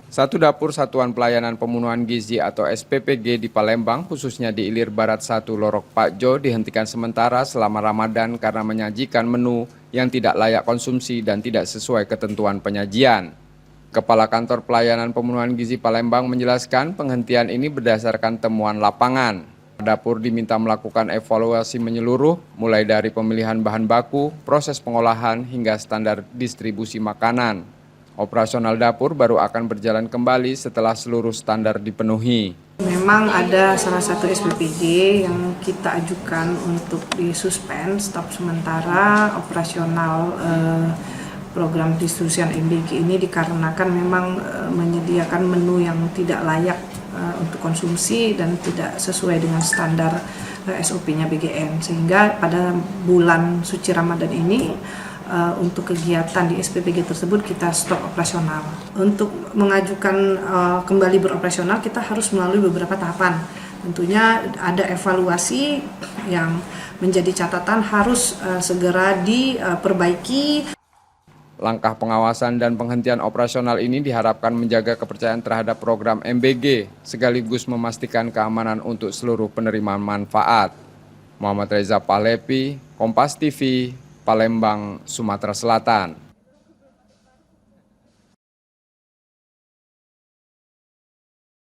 Satu dapur Satuan Pelayanan Pemenuhan Gizi atau SPPG di Palembang, khususnya di Ilir Barat 1 Lorok Pakjo, dihentikan sementara selama Ramadan karena menyajikan menu yang tidak layak konsumsi dan tidak sesuai ketentuan penyajian. Kepala Kantor Pelayanan Pemenuhan Gizi Palembang menjelaskan penghentian ini berdasarkan temuan lapangan. Dapur diminta melakukan evaluasi menyeluruh, mulai dari pemilihan bahan baku, proses pengolahan, hingga standar distribusi makanan. Operasional dapur baru akan berjalan kembali setelah seluruh standar dipenuhi. Memang ada salah satu SPPG yang kita ajukan untuk disuspend stop sementara operasional program distribusian MBG ini dikarenakan memang menyediakan menu yang tidak layak untuk konsumsi dan tidak sesuai dengan standar SOP-nya BGN, sehingga pada bulan suci Ramadan ini untuk kegiatan di SPPG tersebut kita stop operasional. Untuk mengajukan kembali beroperasional kita harus melalui beberapa tahapan. Tentunya ada evaluasi yang menjadi catatan harus segera diperbaiki. Langkah pengawasan dan penghentian operasional ini diharapkan menjaga kepercayaan terhadap program MBG, sekaligus memastikan keamanan untuk seluruh penerima manfaat. Muhammad Reza Pahlevi, Kompas TV, Palembang, Sumatera Selatan.